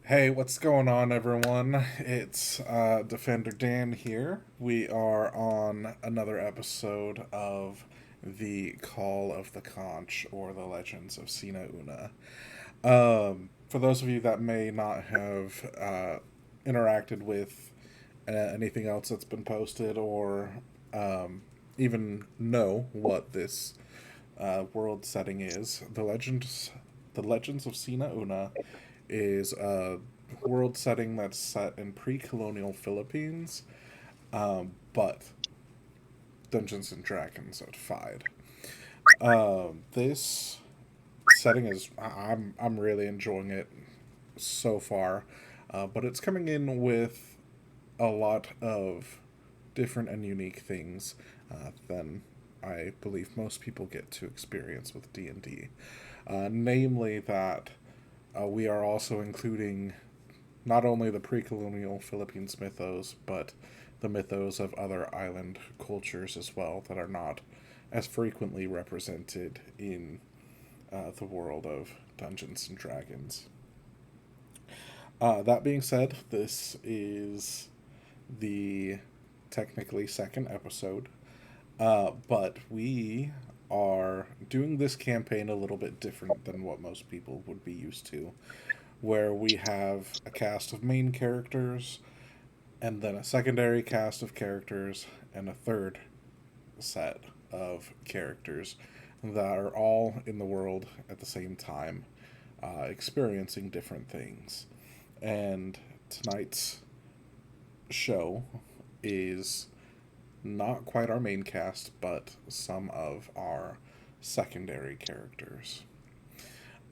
Hey, what's going on, everyone? It's Defender Dan here. We are on another episode of the Call of the Conch, or the Legends of Sina Una. For those of you that may not have interacted with anything else that's been posted, or even know what this world setting is, the Legends of Sina Una is a world setting that's set in pre-colonial Philippines, but Dungeons and Dragons fied. This setting is I'm really enjoying it so far, but it's coming in with a lot of different and unique things than I believe most people get to experience with D&D. Namely that we are also including not only the pre colonial Philippines mythos, but the mythos of other island cultures as well that are not as frequently represented in the world of Dungeons and Dragons. That being said, this is the technically second episode, but we are doing this campaign a little bit different than what most people would be used to, where we have a cast of main characters, and then a secondary cast of characters, and a third set of characters that are all in the world at the same time, experiencing different things. And tonight's show is not quite our main cast, but some of our secondary characters.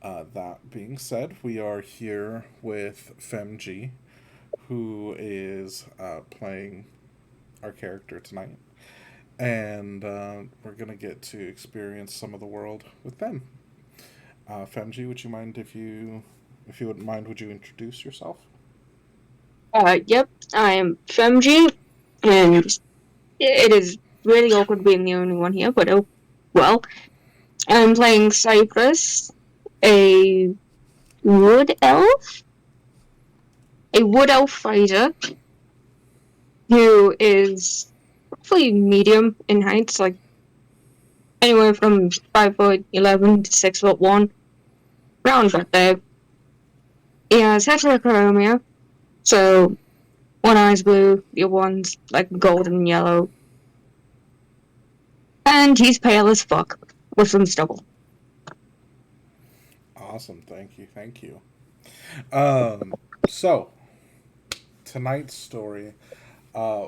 That being said, we are here with Femg, who is playing our character tonight, and we're gonna get to experience some of the world with them. Femg, would you mind if you wouldn't mind, would you introduce yourself? Yep, I am Femg, and it is really awkward being the only one here, but oh well. I'm playing Cypress, a wood elf, a wood elf fighter who is roughly medium in height, like anywhere from 5'11" to 6'1", round about there. He has heterochromia, so one eye's blue, the other one's like golden and yellow, and he's pale as fuck with some stubble. Awesome, thank you, thank you. So tonight's story,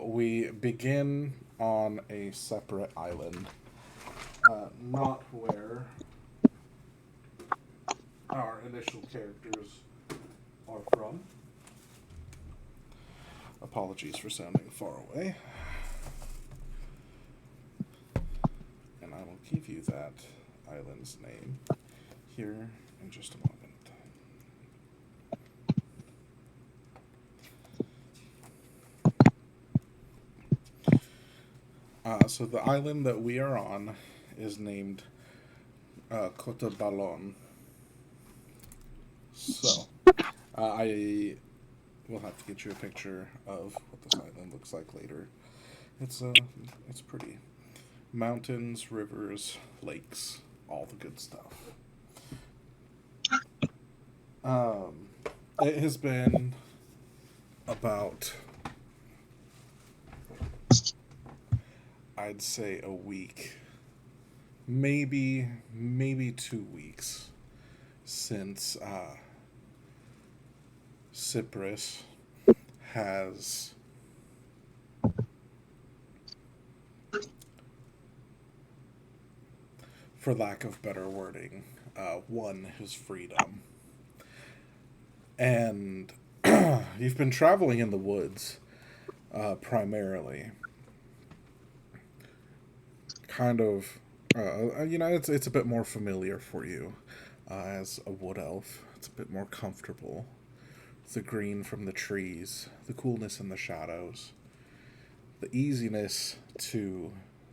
we begin on a separate island, not where our initial characters are from. Apologies for sounding far away. And I will give you that island's name here in just a moment. So the island that we are on is named Cotabalon. So I will have to get you a picture of what this island looks like later. It's it's pretty. Mountains, rivers, lakes, all the good stuff. Um, it has been about, I'd say, a week, maybe 2 weeks since Cyprus has for lack of better wording, won his freedom. And you've been traveling in the woods primarily. Kind of, it's a bit more familiar for you as a wood elf. It's a bit more comfortable. The green from the trees, the coolness in the shadows, the easiness to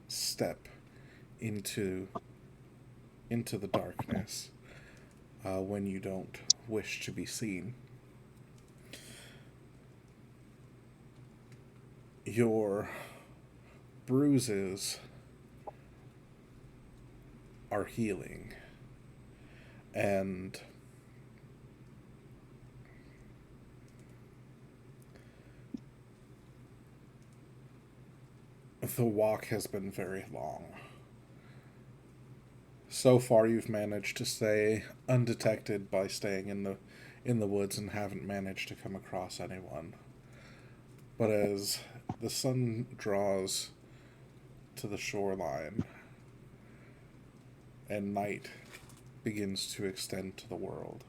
step into the darkness when you don't wish to be seen. your bruises are healing, and the walk has been very long. So far, you've managed to stay undetected by staying in the woods and haven't managed to come across anyone. But as the sun draws to the shoreline and night begins to extend to the world,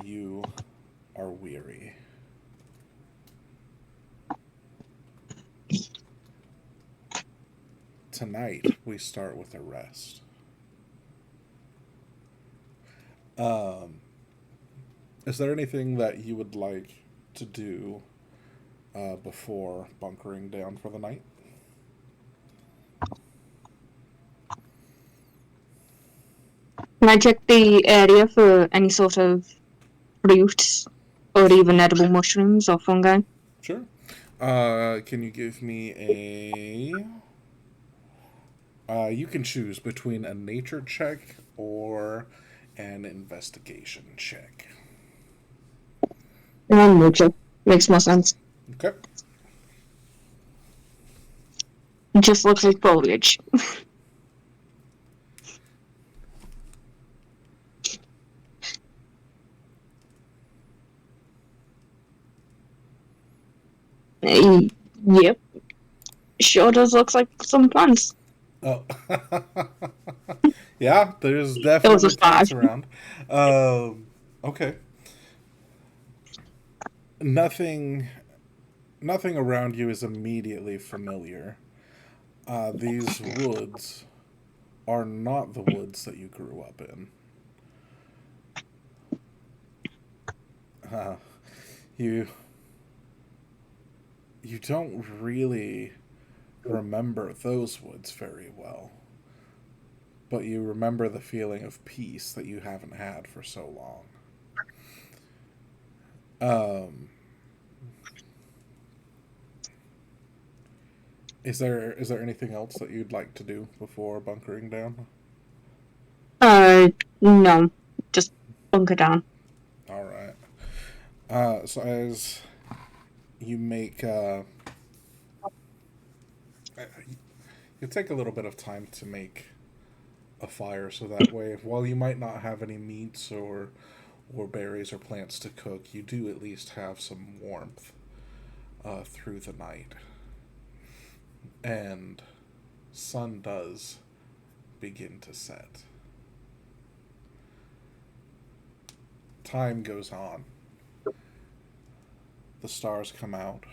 you are weary. Tonight, we start with a rest. Um, is there anything that you would like to do before bunkering down for the night? Can I check the area for any sort of fruit or even edible mushrooms or fungi? Sure. Can you give me a? You can choose between a nature check or an investigation check. Nature. Makes more sense. Okay. It just looks like foliage. Yep. Sure does look like some plants. Oh. Yeah, there's It was a definitely plants 5. around. Okay. Nothing, nothing around you is immediately familiar. These woods are not the woods that you grew up in. Uh, you you don't really remember those woods very well, but you remember the feeling of peace that you haven't had for so long. Um, is there anything else that you'd like to do before bunkering down? No. Just bunker down. All right. So as you make, you take a little bit of time to make a fire, so that way, while you might not have any meats or berries or plants to cook, you do at least have some warmth through the night. And sun does begin to set. Time goes on. The stars come out.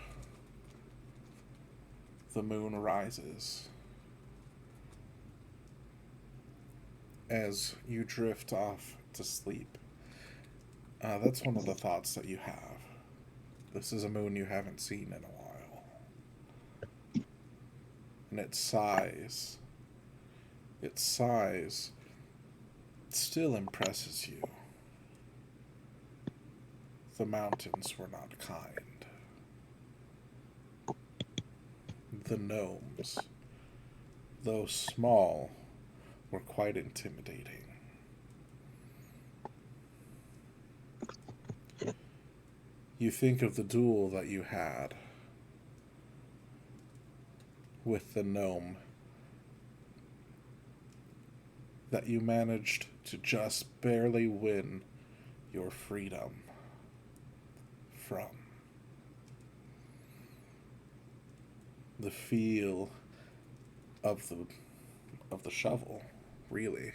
The moon rises. As you drift off to sleep, that's one of the thoughts that you have. This is a moon you haven't seen in a while. And it sighs. Its sighs still impresses you. The mountains were not kind. The gnomes, though small, were quite intimidating. You think of the duel that you had with the gnome, that you managed to just barely win your freedom from. The feel of the shovel, really,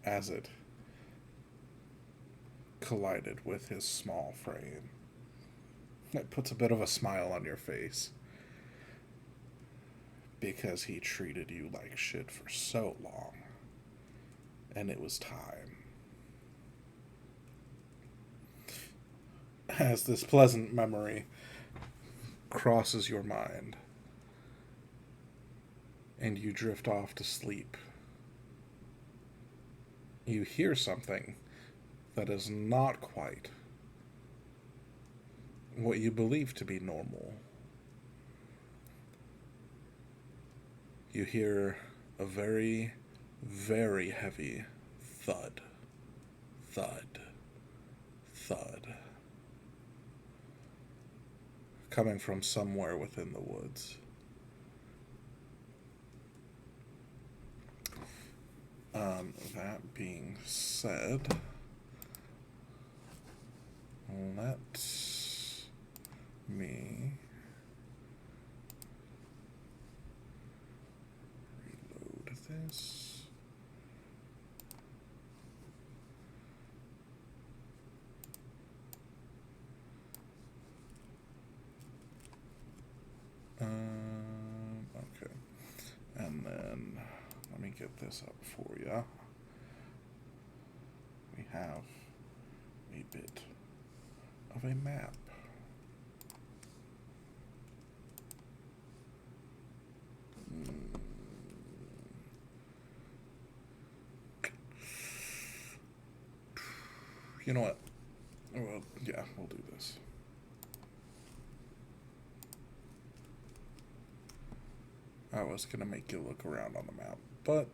as it collided with his small frame. It puts a bit of a smile on your face, because he treated you like shit for so long, and it was time. As this pleasant memory crosses your mind, and you drift off to sleep, you hear something that is not quite what you believe to be normal. You hear a very, very heavy thud, thud, thud, coming from somewhere within the woods. That being said, let me reload this. Okay. And then let me get this up for you. We have a bit of a map. You know what? Well, yeah, we'll do this. I was going to make you look around on the map, but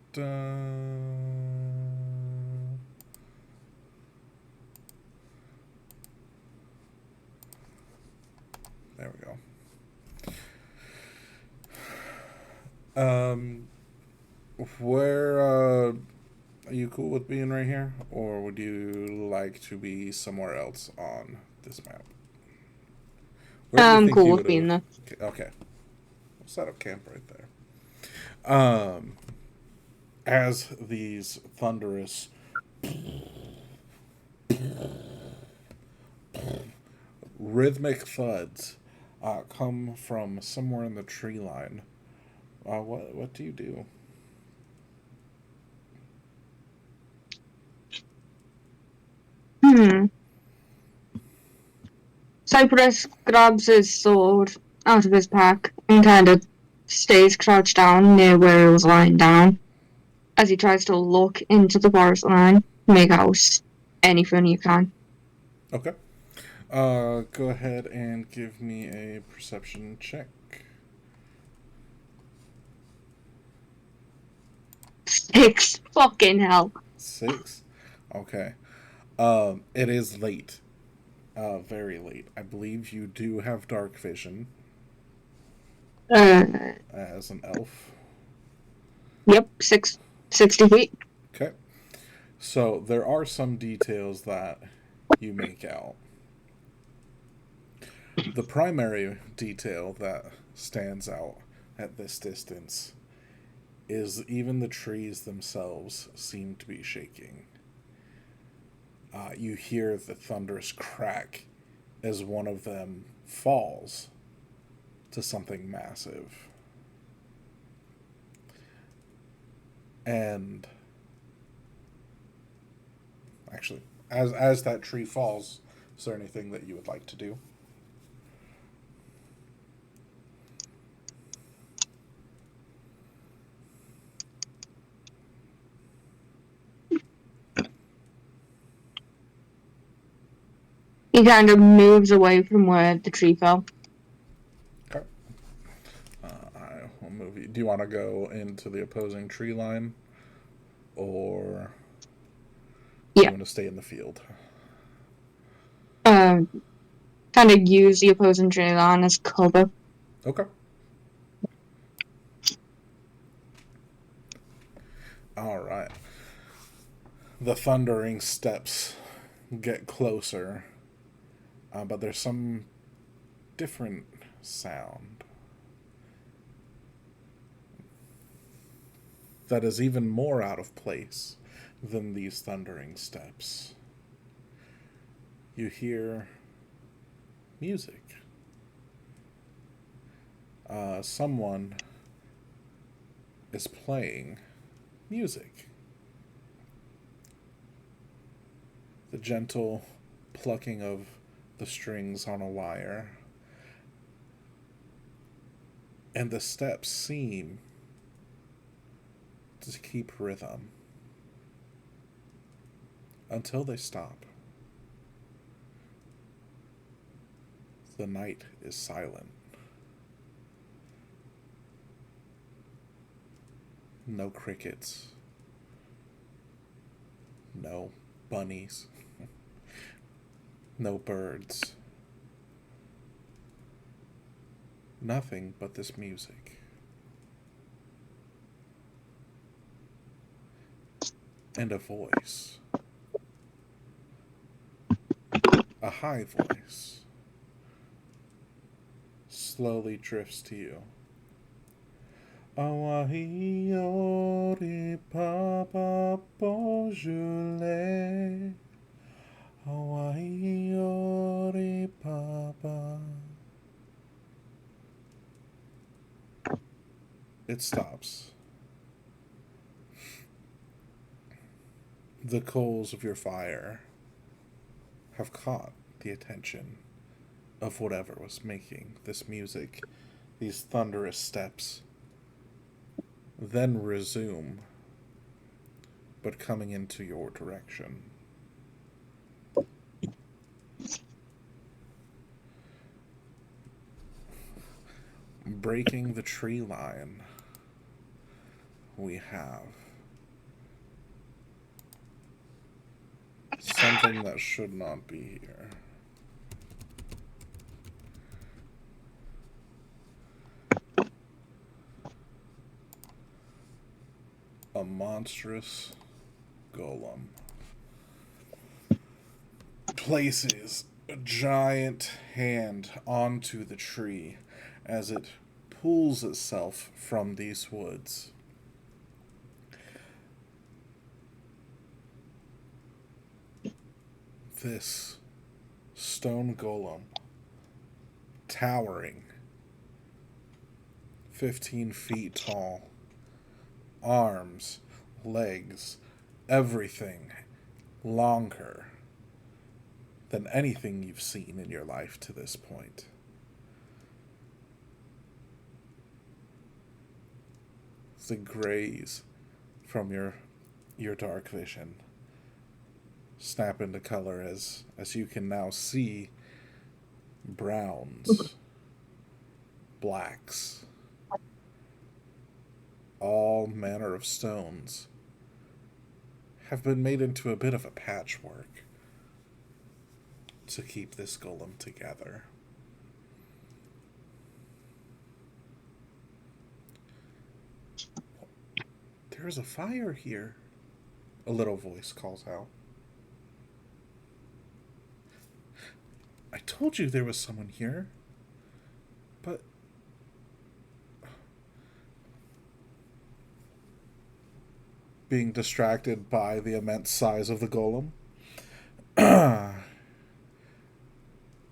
there we go. Where are you cool with being right here, or would you like to be somewhere else on this map? Where do you I'm think cool you with being there. Okay, we'll set up camp right there. As these thunderous rhythmic thuds come from somewhere in the tree line, what do you do? Hmm. Cypress grabs his sword out of his pack and kind of stays crouched down near where he was lying down as he tries to look into the forest line, make out anything you can. Okay. Go ahead and give me a perception check. 6. Fucking hell. 6. Okay. It is late. Very late. I believe you do have dark vision Uh, as an elf. yep, 60 feet. Okay. So there are some details that you make out. The primary detail that stands out at this distance is even the trees themselves seem to be shaking. You hear the thunderous crack as one of them falls to something massive. And actually, as that tree falls, is there anything that you would like to do? He kind of moves away from where the tree fell. Okay. I will move you. Do you want to go into the opposing tree line, or do you Yeah. want to stay in the field? Um, Kind of use the opposing tree line as cover. Okay. All right. The thundering steps get closer, but there's some different sound that is even more out of place than these thundering steps. You hear music. Someone is playing music. The gentle plucking of the strings on a lyre. And the steps seem to keep rhythm. until they stop. The night is silent. No crickets. No bunnies. No birds. Nothing but this music. And a voice. A high voice. Slowly drifts to you. Awahiori papa bojule. Awahiori papa. It stops. The coals of your fire have caught the attention of whatever was making this music, these thunderous steps, then resume, but coming into your direction. Breaking the tree line, we have something that should not be here. A monstrous golem places a giant hand onto the tree as it pulls itself from these woods. This stone golem, towering 15 feet tall, arms, legs, everything longer than anything you've seen in your life to this point. The grays from your dark vision snap into color as you can now see browns, blacks, all manner of stones have been made into a bit of a patchwork to keep this golem together. There's a fire here, a little voice calls out. I told you there was someone here, but being distracted by the immense size of the golem,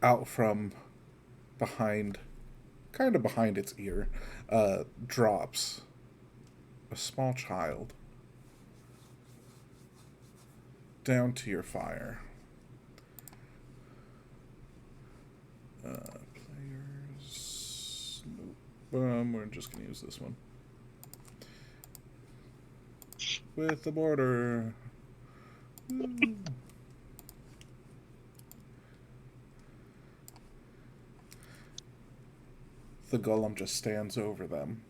out from behind, kind of behind its ear, drops a small child down to your fire. Players. Nope. We're just going to use this one. With the border. Woo. The golem just stands over them.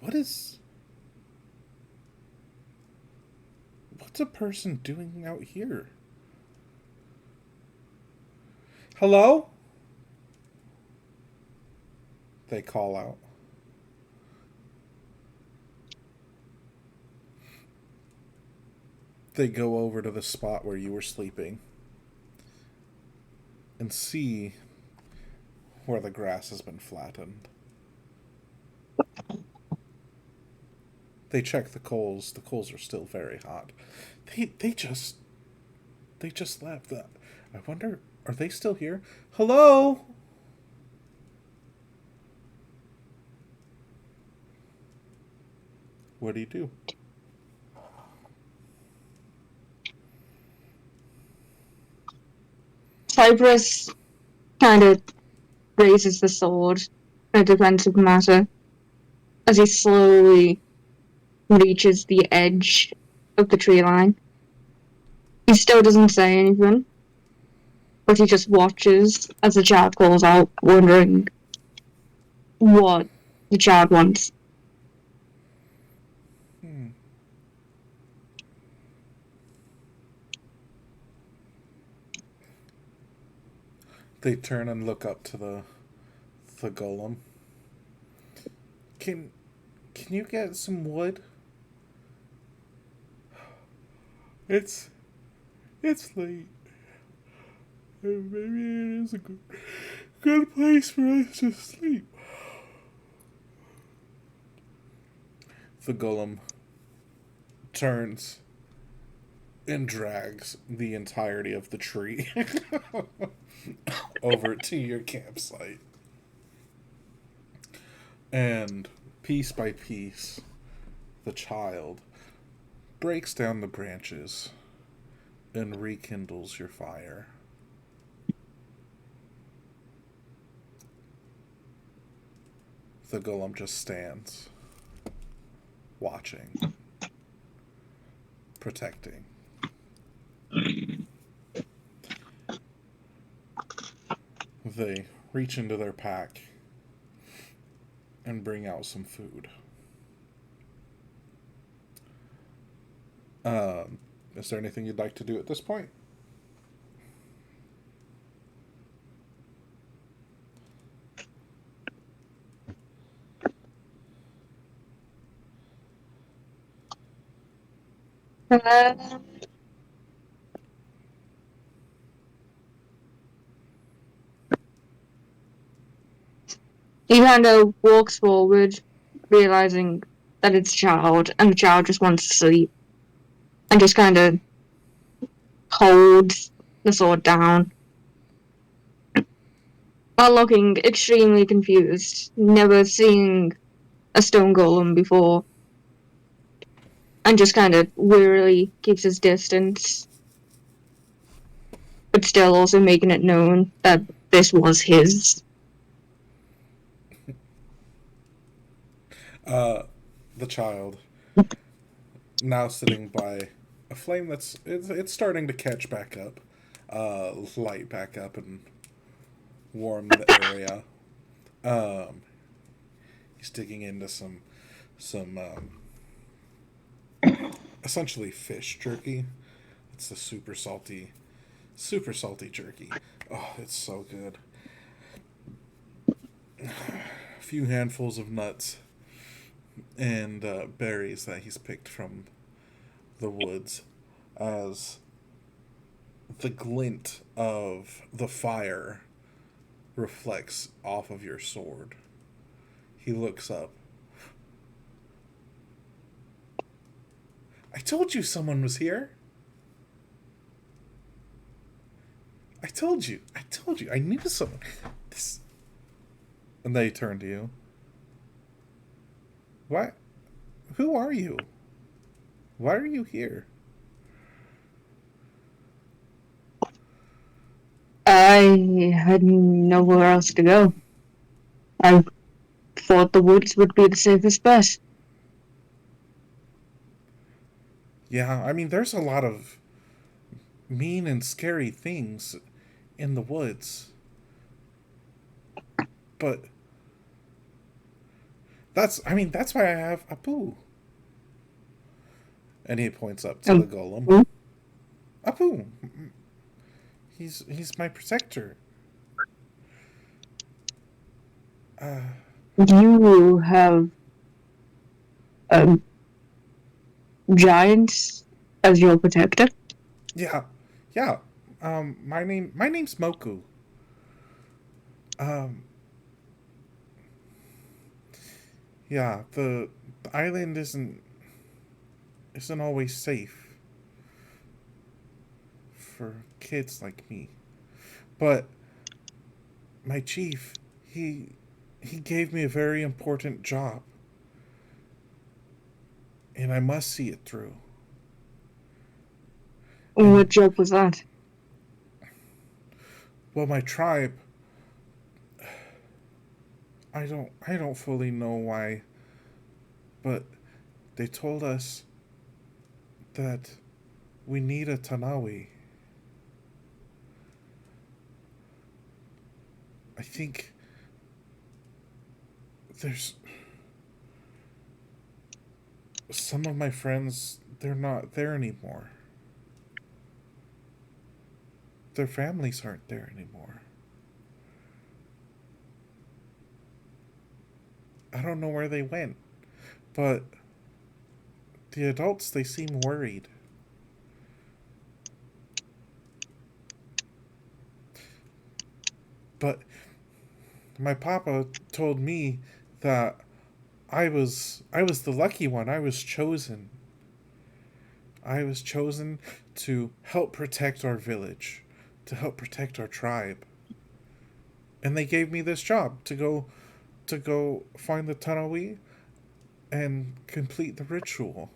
What's a person doing out here? Hello? They call out. They go over to the spot where you were sleeping and see where the grass has been flattened. They check the coals. The coals are still very hot. They just left. I wonder, are they still here? Hello? What do you do? Cypress kind of raises the sword in a defensive matter as he slowly reaches the edge of the tree line. He still doesn't say anything, but he just watches as the child calls out, wondering what the child wants. They turn and look up to the golem. Can you get some wood? It's late. Maybe it is a good place for us to sleep. The golem turns and drags the entirety of the tree over to your campsite. And piece by piece, the child breaks down the branches and rekindles your fire. The golem just stands, watching, protecting. They reach into their pack and bring out some food. Is there anything you'd like to do at this point? He kind of walks forward, realizing that it's a child, and the child just wants to sleep, and just kind of holds the sword down, while looking extremely confused, never seeing a stone golem before, and just kind of wearily keeps his distance, but still also making it known that this was his. The child, now sitting by a flame it's starting to catch back up, light back up and warm the area. He's digging into some essentially fish jerky. It's the super salty jerky. Oh, it's so good. A few handfuls of nuts and berries that he's picked from the woods, as the glint of the fire reflects off of your sword. He looks up. I told you someone was here. I told you. I knew someone. This. And they turn to you. What? Who are you? Why are you here? I had nowhere else to go. I thought the woods would be the safest bet. Yeah, I mean, there's a lot of mean and scary things in the woods. But that's why I have Apu. And he points up to the golem. Apu. He's my protector. You have giants as your protector? Yeah. My name's Moku. Yeah, the island isn't always safe for kids like me. But my chief, he gave me a very important job. And I must see it through. What job was that? Well, my tribe, I don't fully know why, but they told us that we need a Tanawi. I think there's some of my friends, they're not there anymore. Their families aren't there anymore. I don't know where they went, but the adults, they seem worried. But my papa told me that I was the lucky one. I was chosen. I was chosen to help protect our village, to help protect our tribe. And they gave me this job to go find the Tanawi and complete the ritual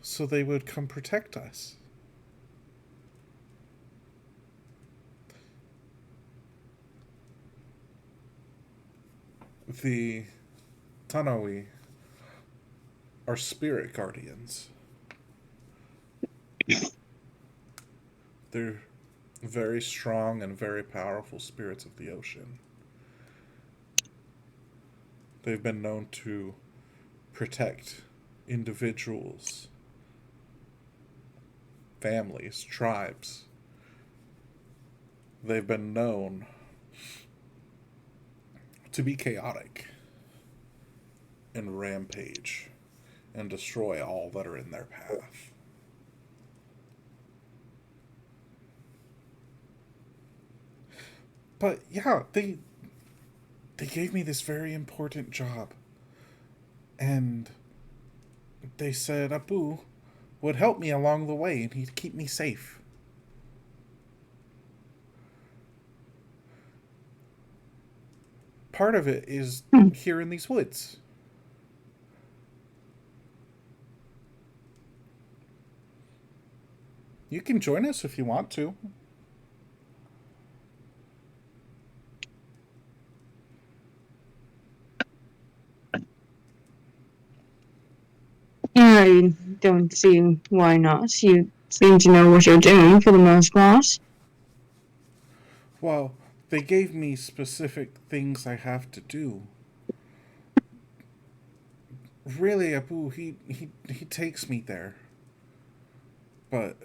so they would come protect us. The Tanawi are spirit guardians. They're very strong and very powerful spirits of the ocean. They've been known to protect individuals, families, tribes. They've been known to be chaotic and rampage and destroy all that are in their path. But yeah, they gave me this very important job, and they said Abu would help me along the way and he'd keep me safe. Part of it is here in these woods. You can join us if you want to. I don't see why not. You seem to know what you're doing for the most part. Well, they gave me specific things I have to do. Really, Abu, he takes me there. But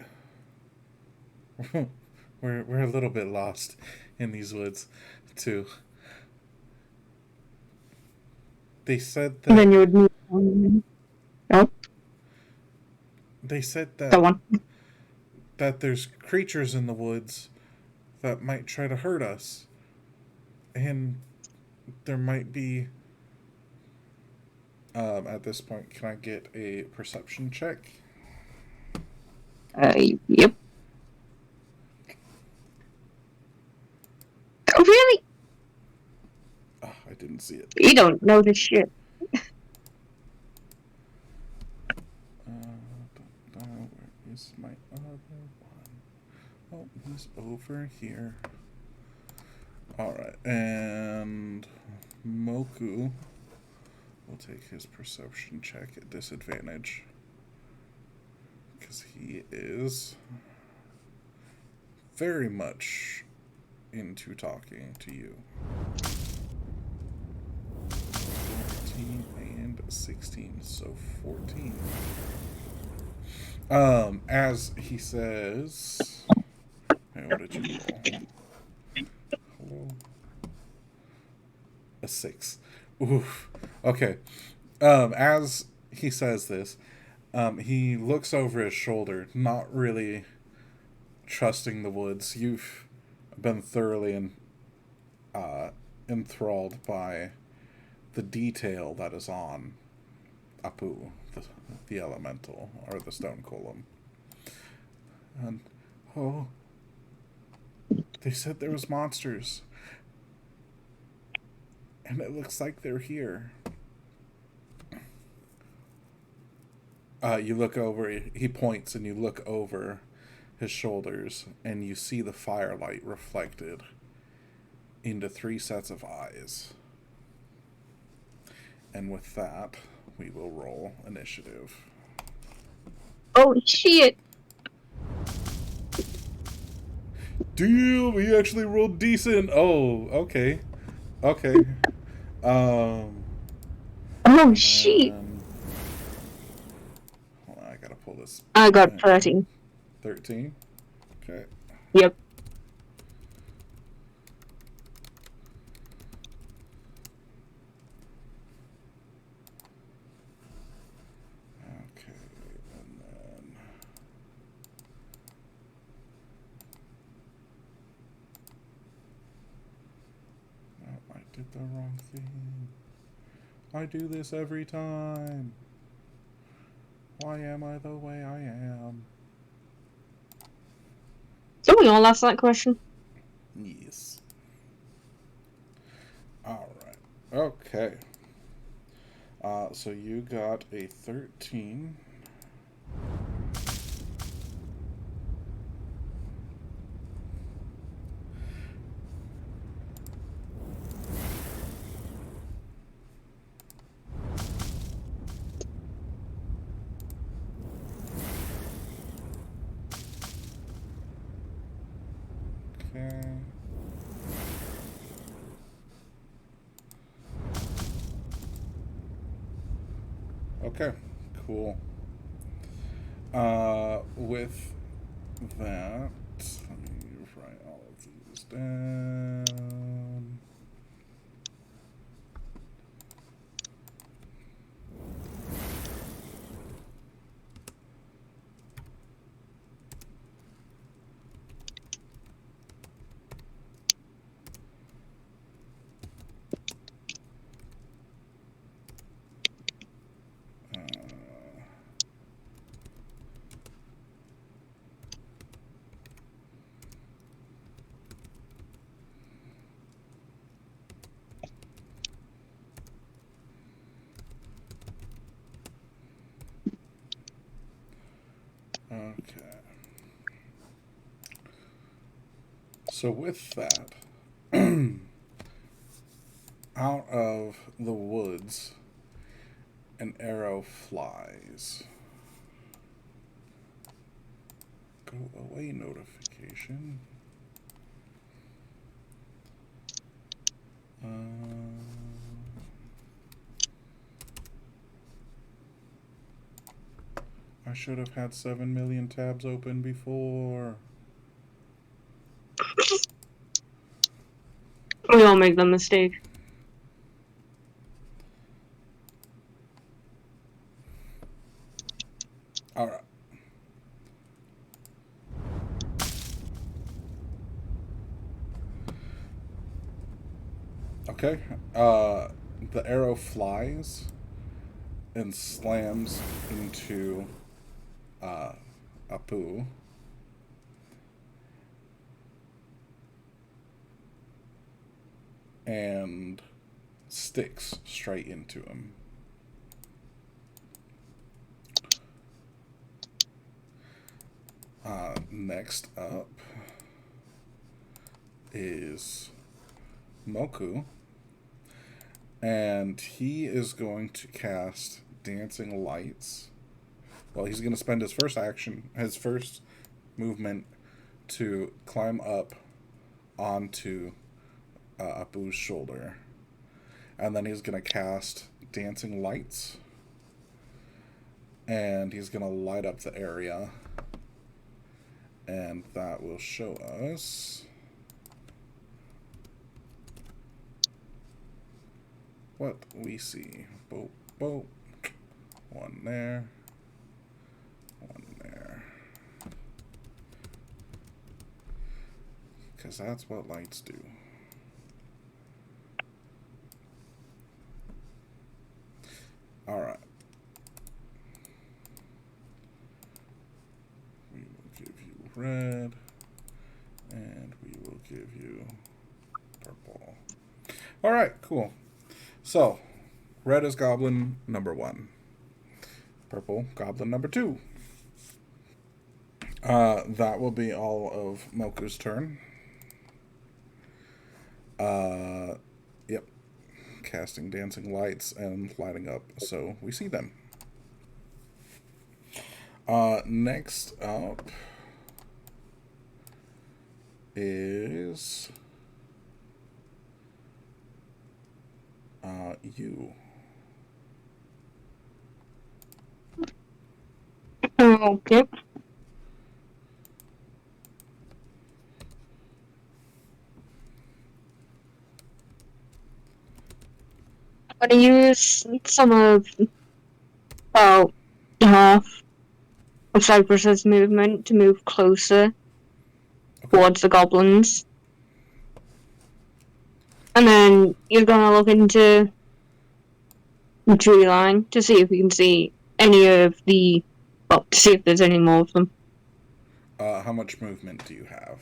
we're a little bit lost in these woods, too. They said And then that you would need. Oh, they said go that on. that there's creatures in the woods that might try to hurt us, and there might be. At this point, can I get a perception check? Yep. Oh, really? Oh, I didn't see it. You don't know this shit. Where is my other one? Oh, he's over here. Alright, and Moku will take his perception check at disadvantage. Because he is very much into talking to you. 14 and 16, so 14. As he says, hey, what did you roll? Hello? A 6. Oof. Okay. As he says this, he looks over his shoulder, not really trusting the woods. You've been thoroughly enthralled by the detail that is on Apu, the elemental, or the stone golem. And, oh, they said there was monsters. And it looks like they're here. You look over, he points, and you look over his shoulders, and you see the firelight reflected into 3 sets of eyes. And with that, we will roll initiative. Oh, shit. Damn, we actually rolled decent. Oh, okay. Okay. Um, Oh, and shit. then... Hold on, I gotta pull this. I got 13. 13? Okay. Yep. Okay, and then... Oh, I did the wrong thing. I do this every time. Why am I the way I am? Did we all ask that question? Yes. Alright. Okay. So you got a 13. Okay. Okay, cool. With that, let me write all of these down. Okay. So with that, out of the woods, an arrow flies. Go away notification. I should have had 7 million tabs open before. We all make the mistake. Alright. Okay. The arrow flies and slams into Apu. And sticks straight into him. Next up is Moku. And he is going to cast Dancing Lights. Well, he's going to spend his first movement to climb up onto Apu's shoulder. And then he's going to cast Dancing Lights. And he's going to light up the area. And that will show us what we see. Boop, boop. One there. One there. Because that's what lights do. Alright. We will give you red. And we will give you purple. Alright, cool. So, red is goblin number 1. Purple, goblin number 2. That will be all of Moku's turn. Yep. Casting dancing lights and lighting up, so we see them. Next up is you. Okay. I'm gonna use some of about half of Cypress's movement to move closer Okay. towards the goblins. And then you're gonna look into the tree line to see if you can see any of the to see if there's any more of them. How much movement do you have?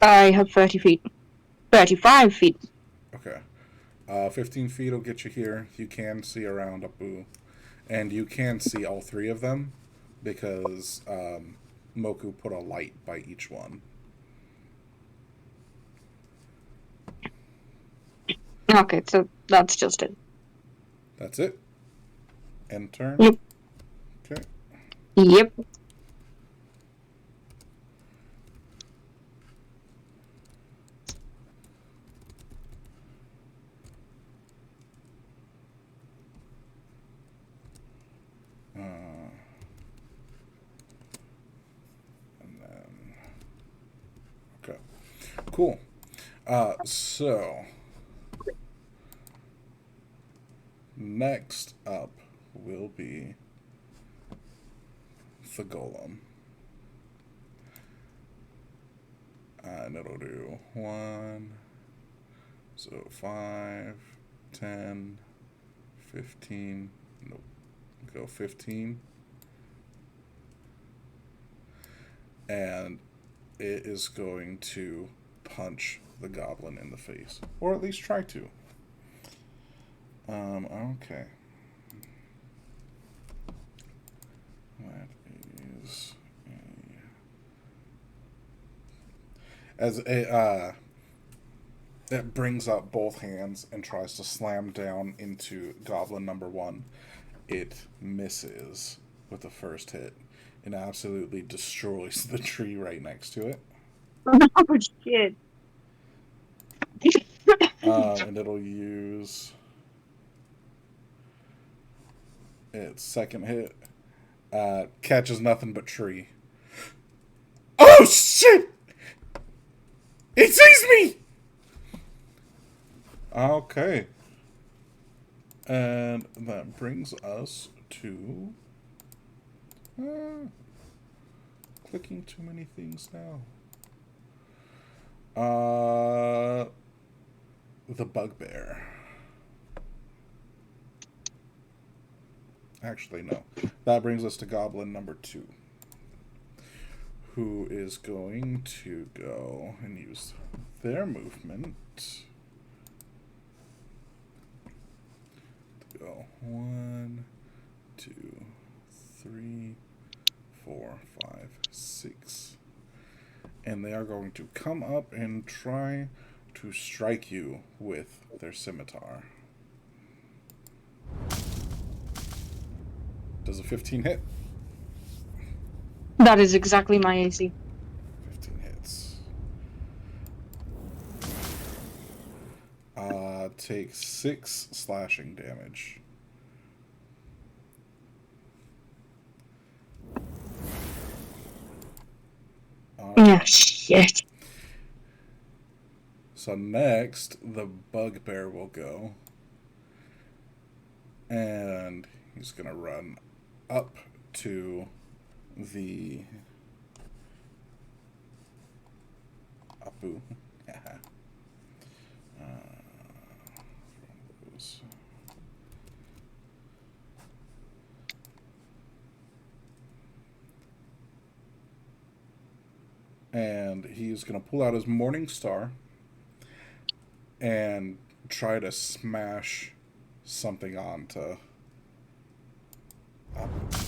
I have 30 feet. 35 feet. Okay. 15 feet will get you here. You can see around Apu. And you can see all three of them because Moku put a light by each one. Okay, so that's just it. That's it? End turn? Yep. Okay. Yep. And then. Okay. Cool. So. Next up will be the golem. And it'll do 1, so 5, 10, 15, nope, go 15. And it is going to punch the goblin in the face. Or at least try to. Okay. That is it brings up both hands and tries to slam down into goblin number 1. It misses with the first hit and absolutely destroys the tree right next to it. Oh, shit. And it'll use its second hit. Catches nothing but tree. Oh shit! It sees me! Okay. And that brings us to... clicking too many things now. The bugbear. Actually, no. That brings us to goblin number 2. Who is going to go and use their movement to go 1, 2, 3, 4, 5, 6. And they are going to come up and try to strike you with their scimitar. Does a 15 hit? That is exactly my AC. 15 hits. Take 6 slashing damage. Yeah, shit. So next, the bugbear will go. And he's going to run up to the Apu. And he's going to pull out his Morning Star and try to smash something onto Apu.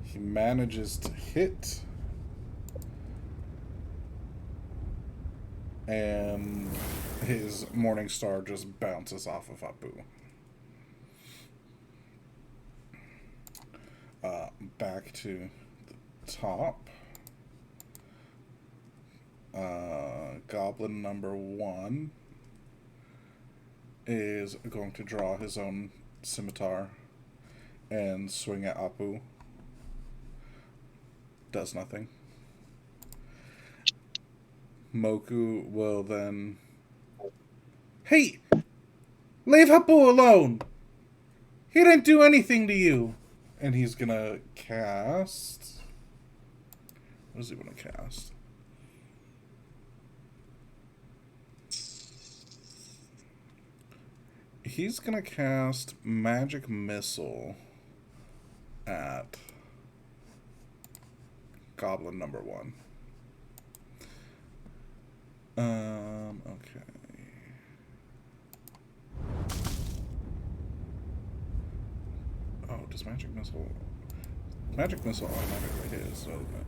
He manages to hit, and his Morning Star just bounces off of Apu. Back to the top. Goblin number 1 is going to draw his own scimitar and swing at Apu. Does nothing. Moku will then... Hey! Leave Apu alone! He didn't do anything to you! And he's gonna cast... What is he gonna cast? He's gonna cast Magic Missile at Goblin number 1. Okay. Oh, does Magic Missile... Magic Missile automatically hits, doesn't it?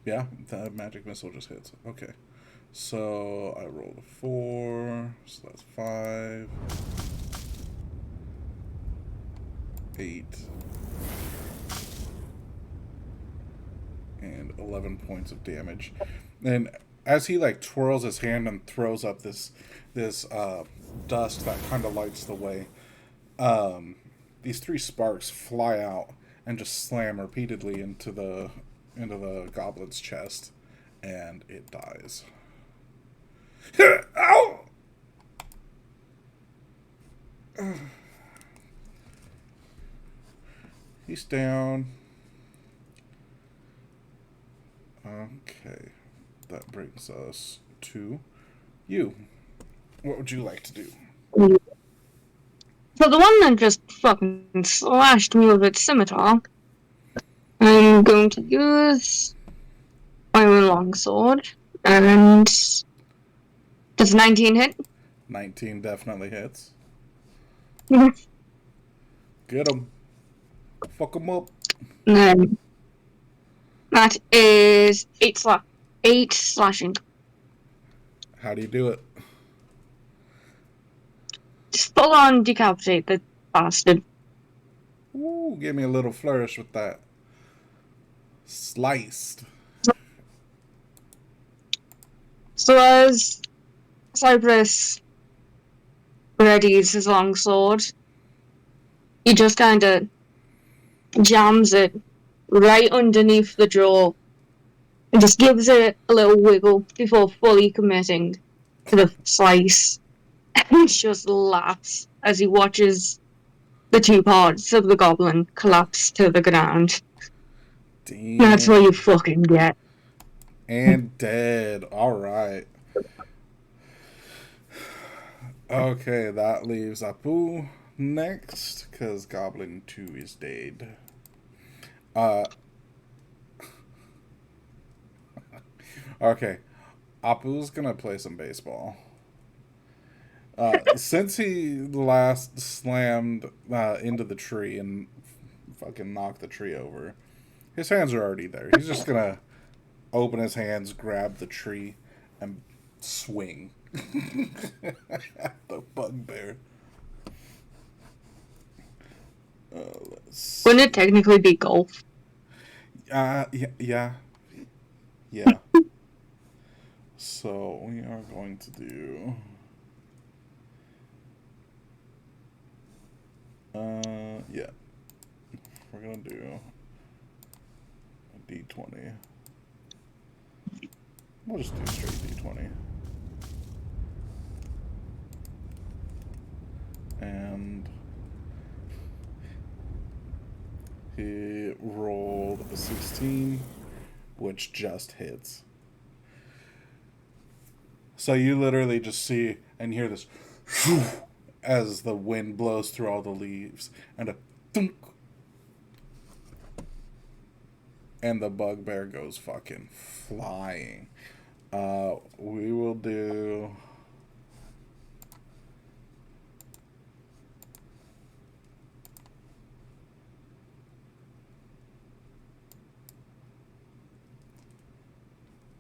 Yeah, the Magic Missile just hits. Okay. So, I rolled a 4, so that's 5. 8. And 11 points of damage. And as he, like, twirls his hand and throws up this dust that kind of lights the way, these 3 sparks fly out and just slam repeatedly into the goblin's chest, and it dies. Ow! He's down. Okay. That brings us to you. What would you like to do? So the one that just fucking slashed me with its scimitar, I'm going to use my own longsword, and does 19 hit? 19 definitely hits. Mhm. Get him. Fuck him up. And then that is 8 slashing. How do you do it? Just full on decapitate the bastard. Ooh, give me a little flourish with that. Sliced. So as Cypress readies his longsword, he just kind of jams it right underneath the jaw and just gives it a little wiggle before fully committing to the slice. And just laughs as he watches the 2 parts of the goblin collapse to the ground. Damn. That's what you fucking get. And dead. Alright. Okay, that leaves Apu next, because Goblin 2 is dead. Okay. Apu's gonna play some baseball. Since he last slammed into the tree and fucking knocked the tree over, his hands are already there. He's just gonna open his hands, grab the tree, and swing at the bugbear. Wouldn't it technically be golf? Yeah. So we are going to do... yeah. We're gonna do a D20. We'll just do straight D20. And he rolled a 16, which just hits. So you literally just see and hear this as the wind blows through all the leaves, and a thunk, and the bugbear goes fucking flying. We will do...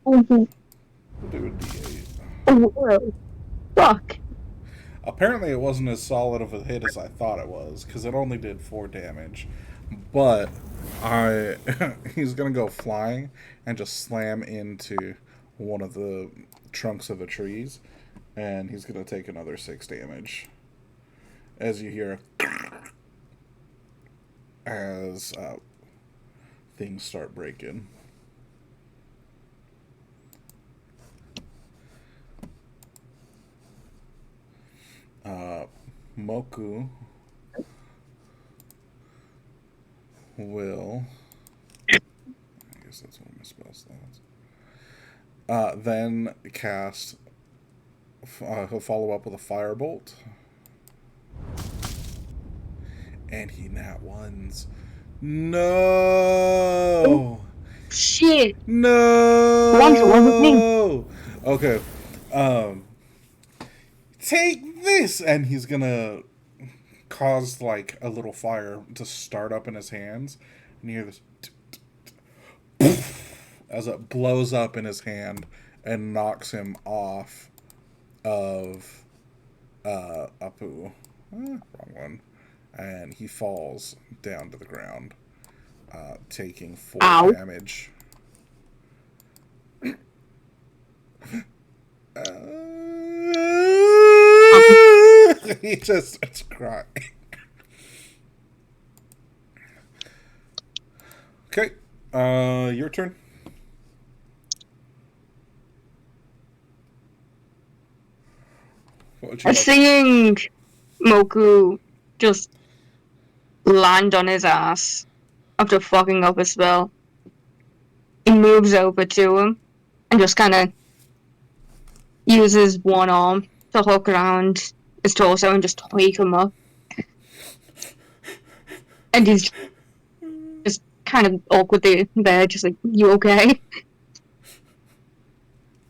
Mm-hmm. We'll do a D8. Oh, fuck. Apparently, it wasn't as solid of a hit as I thought it was because it only did 4 damage. But I, he's gonna go flying and just slam into one of the trunks of the trees, and he's gonna take another 6 damage as you hear as things start breaking. Moku will. I guess that's one of my spell slots. Then cast. He'll follow up with a firebolt. And he nat ones. No! Shit. One with me. No! Okay. Take this! And he's gonna cause like a little fire to start up in his hands. And you hear this as it blows up in his hand and knocks him off of Apu. Wrong one. And he falls down to the ground, taking 4 Ow. damage. He just starts crying. Okay, your turn. What would you like? Seeing Moku just land on his ass after fucking up a spell, he moves over to him and just kind of uses one arm to hook around his torso and just wake him up. And he's just kind of awkwardly there, just like, you okay?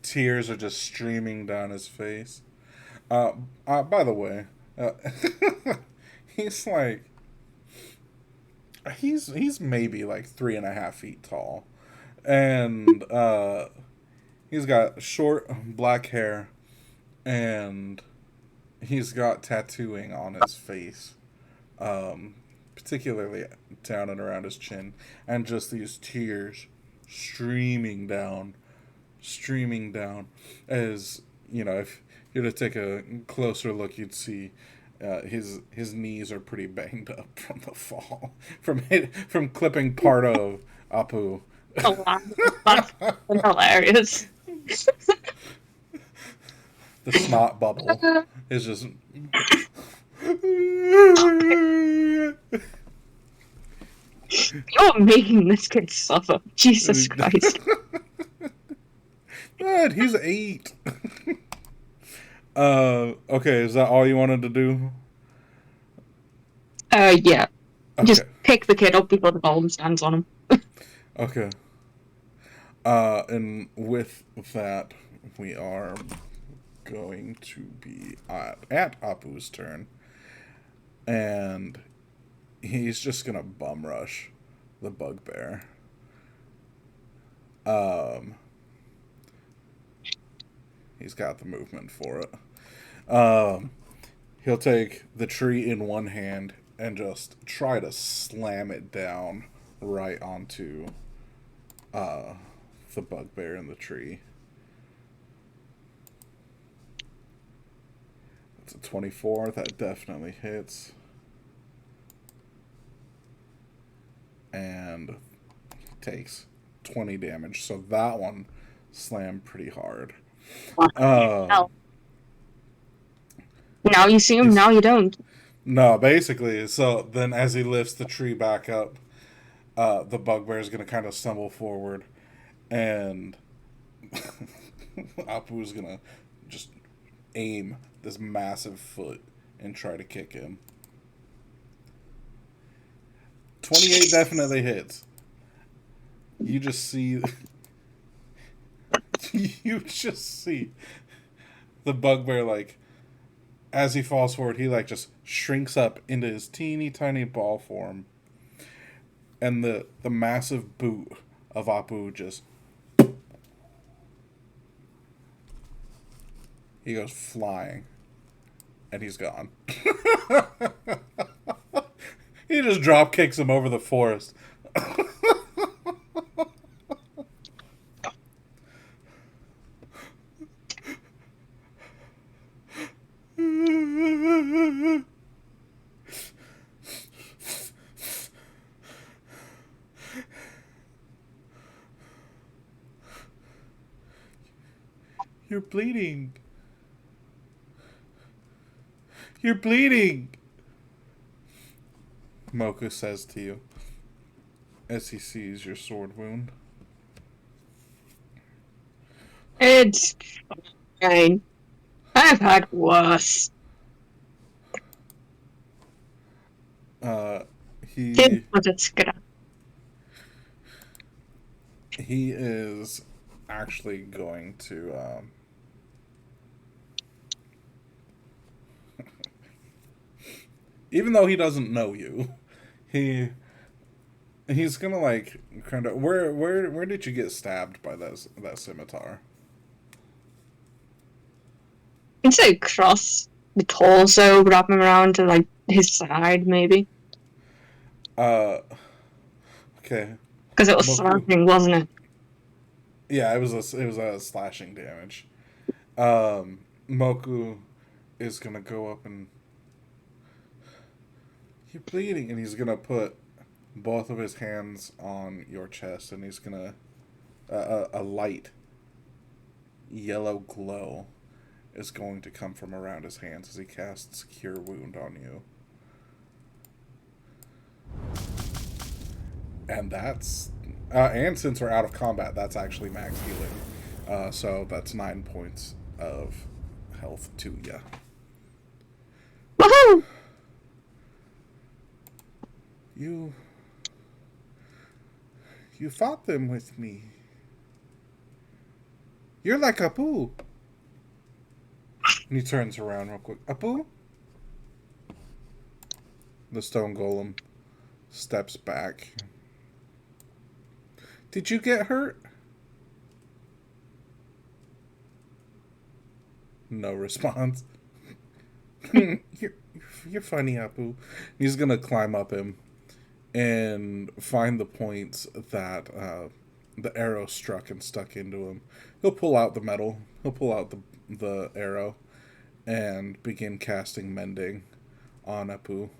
Tears are just streaming down his face. By the way, he's like, he's maybe like 3.5 feet tall, and he's got short black hair, and he's got tattooing on his face, particularly down and around his chin, and just these tears streaming down, as you know, if you were to take a closer look, you'd see his knees are pretty banged up from the fall, from clipping part of Apu. Oh, wow. That's hilarious. The snot bubble is just. You're making this kid suffer. Jesus Christ. God, he's 8. Okay, is that all you wanted to do? Yeah. Okay. Just pick the kid up before the golem stands on him. Okay. And with that, we are going to be at Apu's turn. And he's just gonna bum rush the bugbear. He's got the movement for it. He'll take the tree in one hand and just try to slam it down right onto the bugbear in the tree. It's a 24. That definitely hits. And takes 20 damage. So that one slammed pretty hard. Now you see him, now you don't. No, basically. So then as he lifts the tree back up, the bugbear is going to kind of stumble forward. And Apu's going to just aim this massive foot and try to kick him. 28 definitely hits. You just see the bugbear, like, as he falls forward, he like just shrinks up into his teeny tiny ball form, and the massive boot of Apu just, he goes flying and he's gone. He just drop kicks him over the forest. You're bleeding. You're bleeding, Moku says to you as he sees your sword wound. It's fine. I've had worse. He But it's good. he is actually going to even though he doesn't know you, he's gonna like kind of where did you get stabbed by that scimitar? I'd say across the torso, wrap him around to like his side, maybe. Okay. Because it was slashing, wasn't it? Yeah, it was a slashing damage. Moku is gonna go up and you're bleeding, and he's gonna put both of his hands on your chest, and he's gonna a light yellow glow is going to come from around his hands as he casts Cure Wound on you. And that's and since we're out of combat, that's actually max healing. So that's 9 points of health to ya. Woohoo! You fought them with me. You're like Apu. And he turns around real quick. Apu? The stone golem steps back. Did you get hurt? No response. You're funny, Apu. He's gonna climb up him and find the points that the arrow struck and stuck into him. He'll pull out the metal. He'll pull out the arrow and begin casting mending on Apu.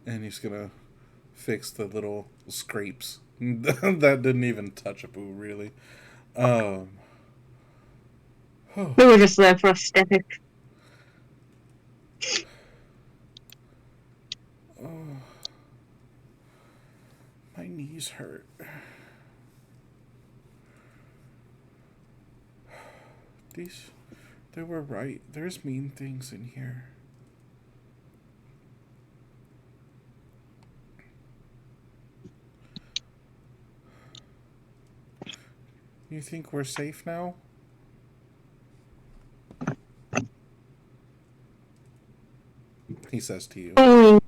And he's gonna fix the little scrapes that didn't even touch Apu, really. We were just there for aesthetic. My knees hurt. They were right. There's mean things in here. You think we're safe now? He says to you.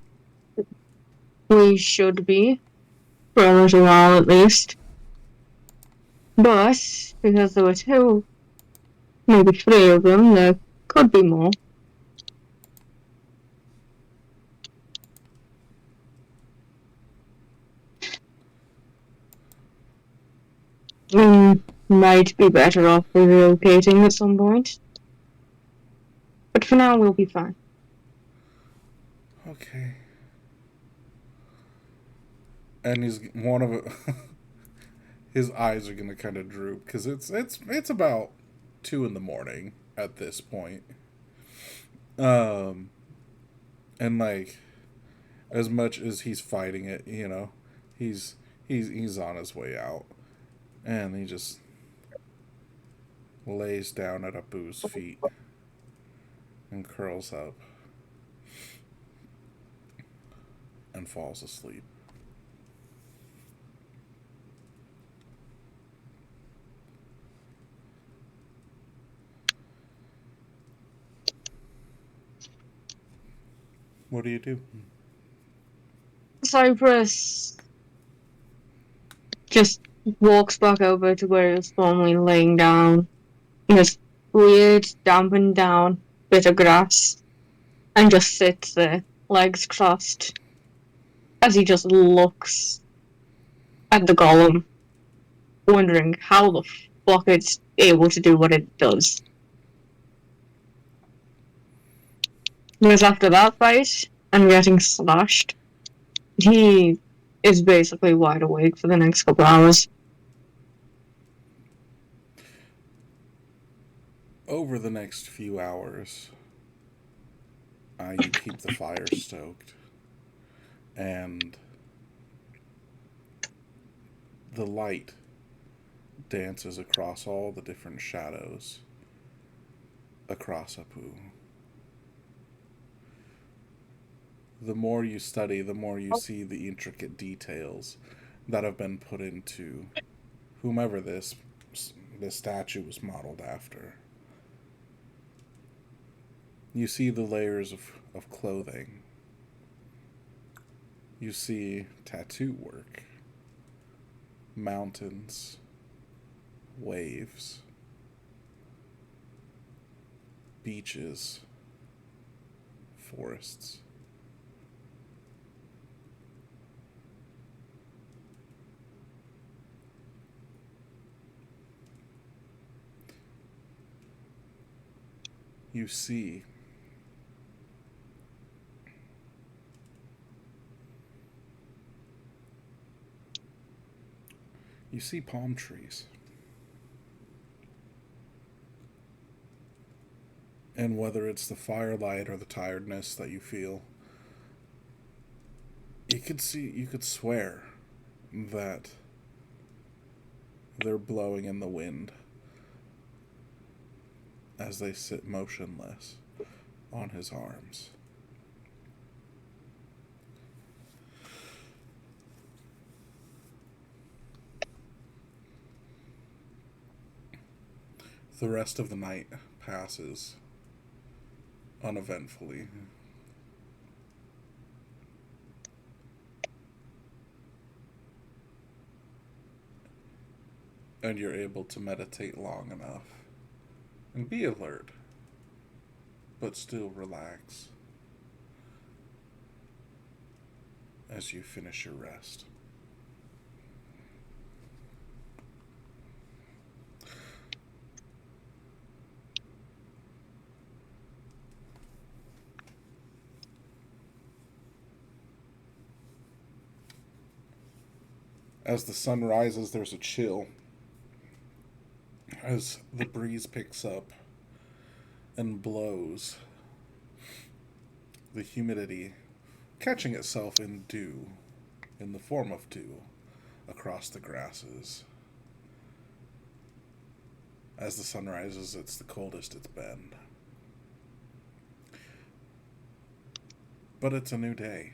We should be. For a little while at least. But, because there were two, maybe three of them, there could be more. We might be better off relocating at some point. But for now, we'll be fine. Okay. And he's one of it. His eyes are gonna kind of droop because it's about 2 a.m. at this point. And like, as much as he's fighting it, you know, he's on his way out, and he just lays down at Apu's feet and curls up and falls asleep. What do you do? Cypress just walks back over to where he was formerly laying down in this weird, dampened down bit of grass. and just sits there, legs crossed, as he just looks at the golem, wondering how the fuck it's able to do what it does. Because after that fight and getting slashed, he is basically wide awake for the next couple hours. Over the next few hours, you keep the fire stoked, and the light dances across all the different shadows across Apu. The more you study, the more you see the intricate details that have been put into whomever this statue was modeled after. You see the layers of clothing. You see tattoo work, mountains, waves, beaches, forests. You see palm trees. And whether it's the firelight or the tiredness that you feel, you could swear that they're blowing in the wind as they sit motionless on his arms. The rest of the night passes uneventfully. And you're able to meditate long enough and be alert, but still relax as you finish your rest. As the sun rises, there's a chill as the breeze picks up and blows, the humidity catching itself in dew, in the form of dew, across the grasses. As the sun rises, it's the coldest it's been. But it's a new day.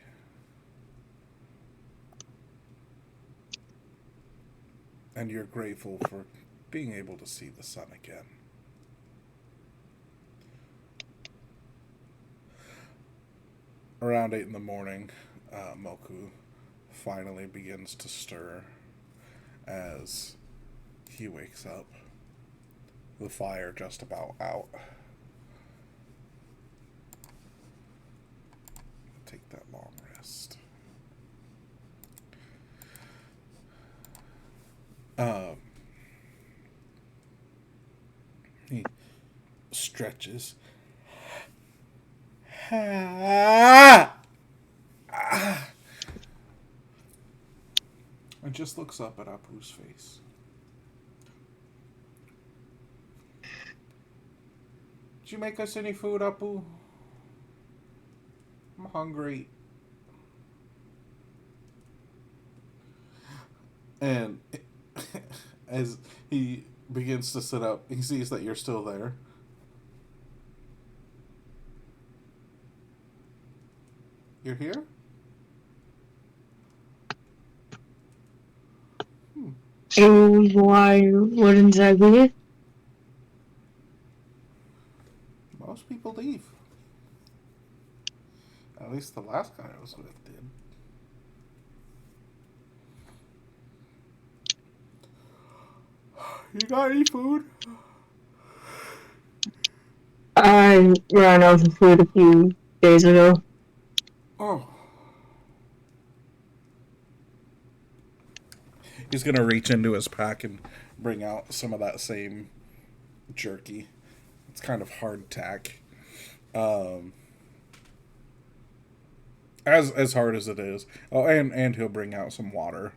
And you're grateful for being able to see the sun again. Around 8 in the morning, Moku finally begins to stir as he wakes up. The fire just about out. Take that long rest. He stretches. And just looks up at Apu's face. Did you make us any food, Apu? I'm hungry. And as he begins to sit up, he sees that you're still there. You're here? Why wouldn't I be here? Most people leave. At least the last guy I was with did. You got any food? I ran out of food a few days ago. Oh. He's going to reach into his pack and bring out some of that same jerky. It's kind of hardtack. As hard as it is. Oh, and he'll bring out some water.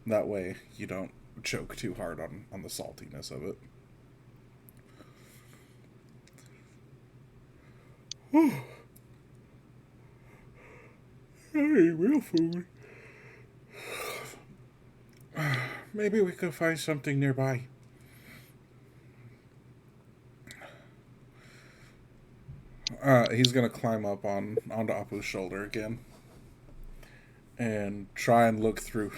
That way you don't choke too hard on the saltiness of it. Hey, real food. Maybe we could find something nearby. He's gonna climb up onto Apu's shoulder again and try and look through.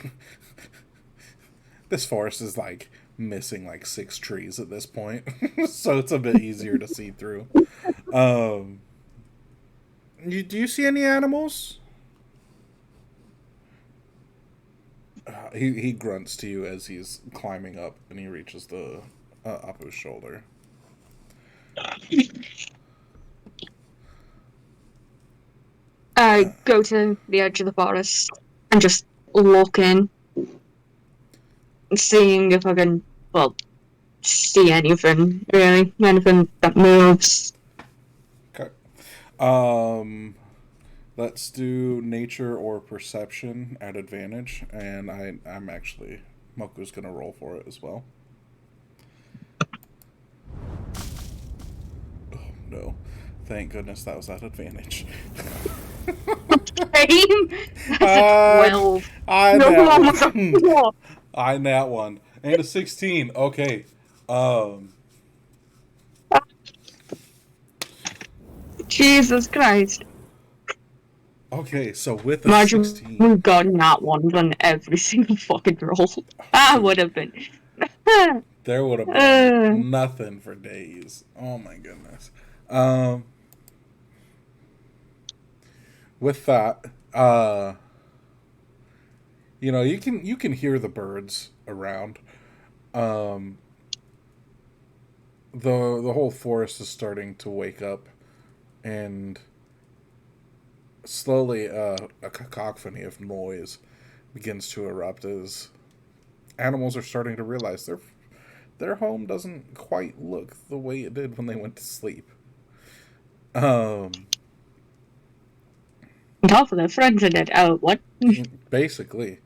This forest is like missing like 6 trees at this point, so it's a bit easier to see through. Do you see any animals? He grunts to you as he's climbing up, and he reaches the Apu's shoulder. I go to the edge of the forest and just look in, seeing if I can, well, see anything, really. Anything that moves. Okay. Let's do nature or perception at advantage, and I'm actually Moku's gonna roll for it as well. Oh no! Thank goodness that was at advantage. That's a 12. I No nat one was a one. 4. I nat one and a 16. Okay. Jesus Christ. Okay, so with a Imagine 16, we've got nat ones on every single fucking roll. That would have been. there would have been nothing for days. Oh my goodness. With that, you can hear the birds around. The whole forest is starting to wake up, and slowly a cacophony of noise begins to erupt as animals are starting to realize their home doesn't quite look the way it did when they went to sleep. On top of their friends in it. Oh, what? Basically,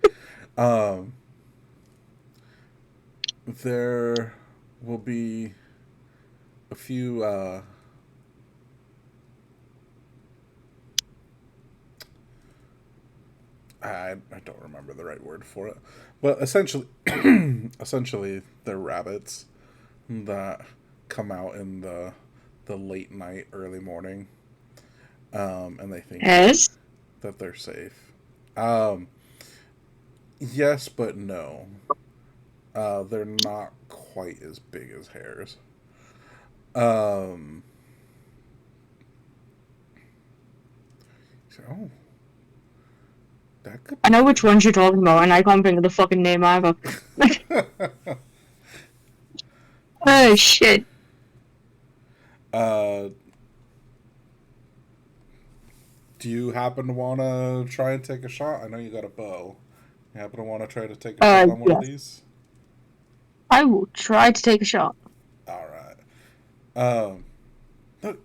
there will be a few I don't remember the right word for it, but essentially they're rabbits that come out in the late night, early morning, and they think Yes? that they're safe. Yes, but no. They're not quite as big as hares. Um, oh, that could. I know which ones you're talking about, and I can't think of the fucking name either. Oh, shit. Do you happen to want to try and take a shot? I know you got a bow. You happen to want to try to take a shot on one of these? I will try to take a shot. All right. Look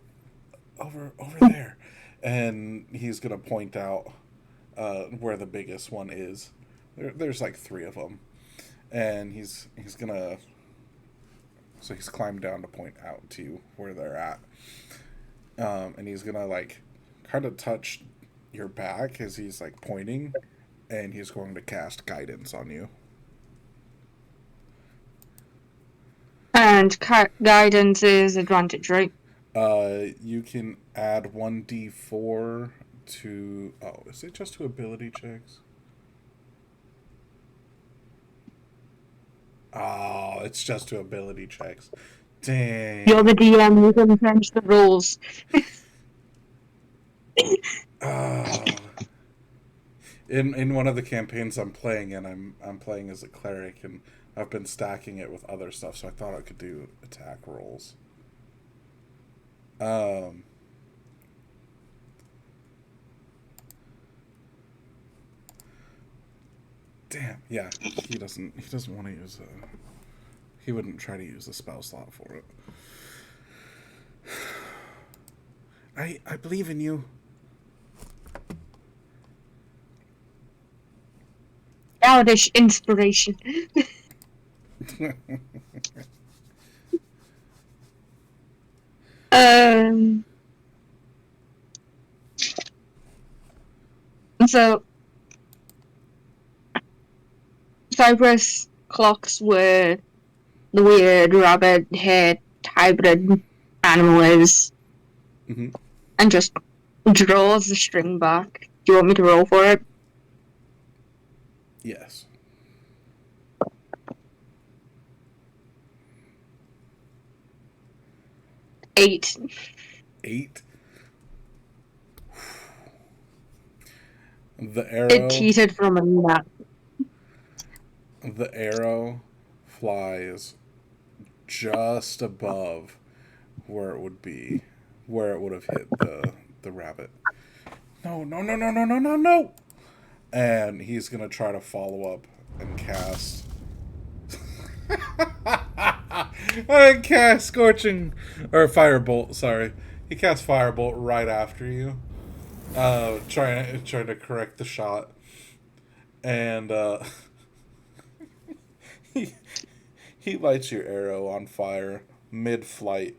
over there, and he's gonna point out where the biggest one is. There's like 3 of them, and he's gonna. So he's climbed down to point out to you where they're at, and he's gonna like kind of touch your back as he's like pointing, and he's going to cast guidance on you. And guidance is advantage, right? You can add 1d4 to. Oh, is it just to ability checks? Oh, it's just to ability checks. Dang. You're the DM, you can change the rules. In one of the campaigns I'm playing in, I'm playing as a cleric, and I've been stacking it with other stuff, so I thought I could do attack rolls. Damn. Yeah. He doesn't. He doesn't want to use a. He wouldn't try to use a spell slot for it. I believe in you. Childish inspiration. um. So Cypress clocks where the weird rabbit head hybrid animal is, Mm-hmm. and just draws the string back. Do you want me to roll for it? Yes. 8. 8. The It arrow. teetered from a nap. The arrow flies just above where it would be, where it would have hit the rabbit. No, no, no, no, no, no, no, no! And he's gonna try to follow up and cast. Cast scorching or firebolt. Sorry, he cast firebolt right after you, trying to correct the shot, and he he lights your arrow on fire mid-flight,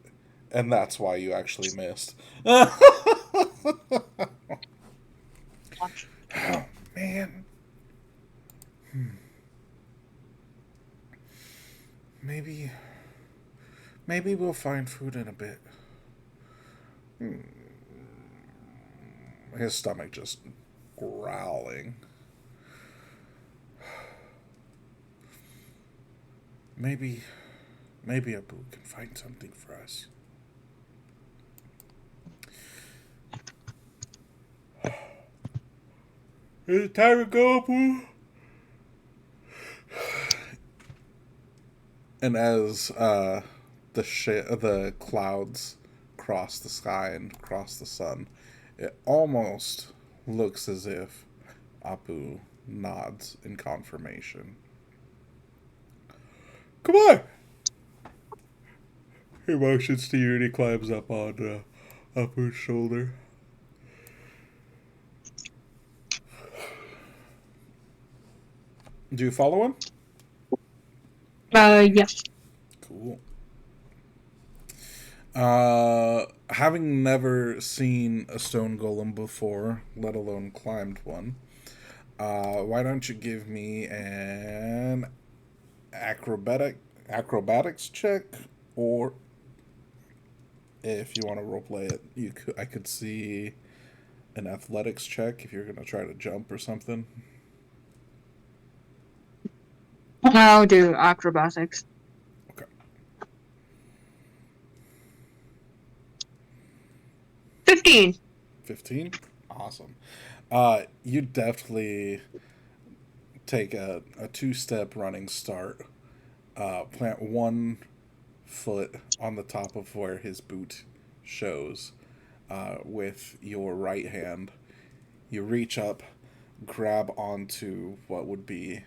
and that's why you actually missed. Oh man. Maybe maybe we'll find food in a bit. His stomach just growling. Maybe Abu can find something for us. Is it time to go, Abu? And as the clouds cross the sky and cross the sun, it almost looks as if Abu nods in confirmation. Come on! He motions to you and he climbs up on Abu's shoulder. Do you follow him? Yeah. Cool. Having never seen a stone golem before, let alone climbed one, why don't you give me an acrobatics check, or if you want to roleplay it, I could see an athletics check if you're gonna try to jump or something. I'll do acrobatics. Okay. 15. 15? Awesome. You definitely take a 2-step running start. Plant one foot on the top of where his boot shows with your right hand. You reach up, grab onto what would be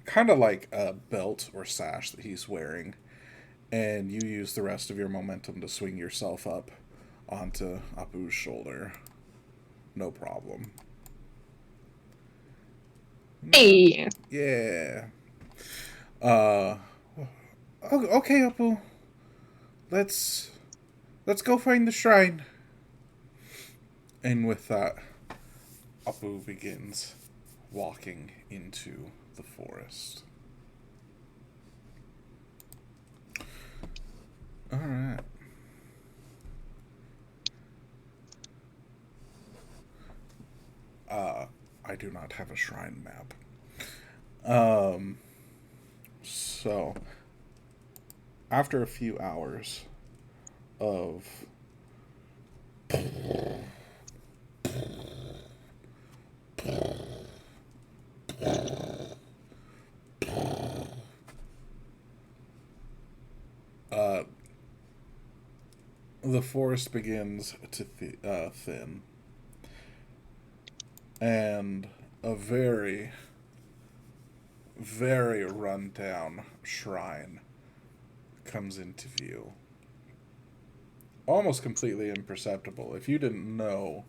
kind of like a belt or sash that he's wearing, and you use the rest of your momentum to swing yourself up onto Abu's shoulder. No problem. Hey. Yeah. Uh. Okay, Abu. Let's go find the shrine. And with that, Abu begins walking into the forest. All right. I do not have a shrine map. So after a few hours of the forest begins to thin, and a very very run-down shrine comes into view. Almost completely imperceptible. If you didn't know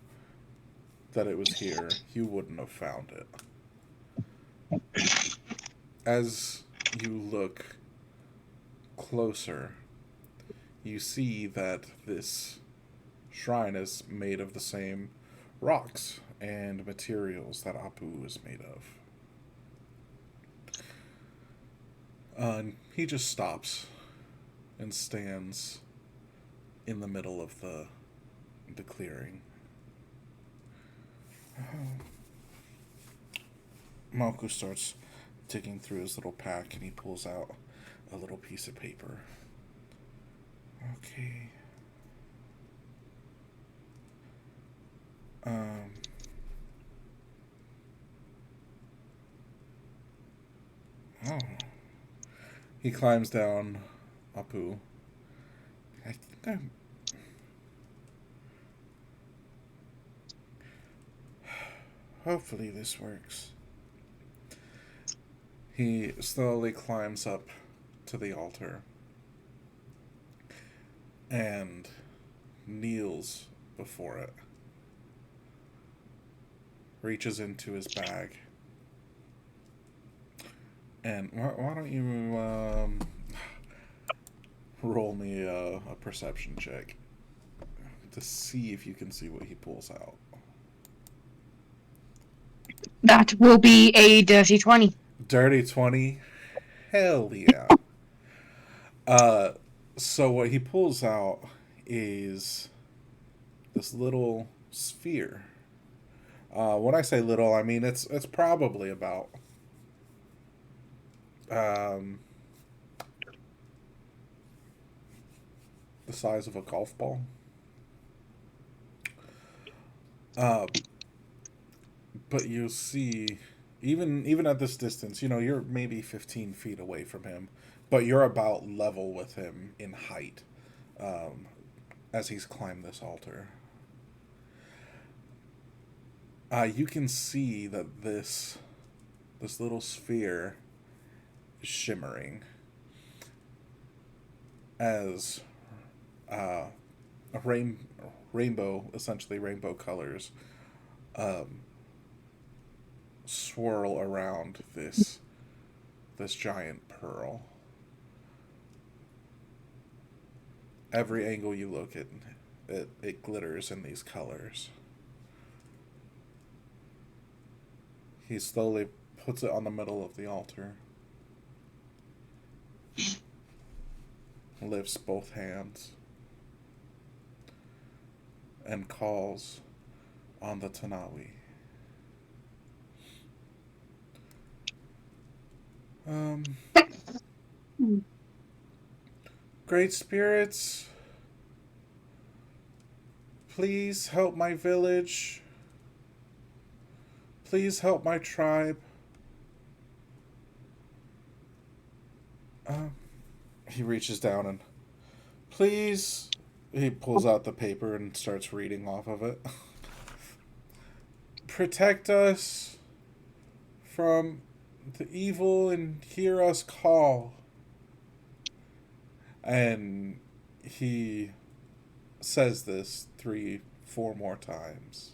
that it was here, you wouldn't have found it. As you look closer, you see that this shrine is made of the same rocks and materials that Apu is made of. And he just stops and stands in the middle of the clearing. Malku starts digging through his little pack and he pulls out a little piece of paper. Okay. Oh. He climbs down Apu. I think I'm. Hopefully this works. He slowly climbs up to the altar and kneels before it. Reaches into his bag. And why don't you roll me a perception check to see if you can see what he pulls out. That will be a dirty 20. Dirty 20? Hell yeah. So what he pulls out is this little sphere. When I say little, I mean it's probably about the size of a golf ball. But you see, even at this distance, you're maybe 15 feet away from him, but you're about level with him in height as he's climbed this altar. You can see that this little sphere is shimmering as rainbow, essentially rainbow colors, swirl around this giant pearl. Every angle you look at, it glitters in these colors. He slowly puts it on the middle of the altar. Lifts both hands. And calls on the Tanawi. Great spirits, please help my village. Please help my tribe. He reaches down and please. He pulls out the paper and starts reading off of it. Protect us from the evil and hear us call. And he says this 3-4 more times.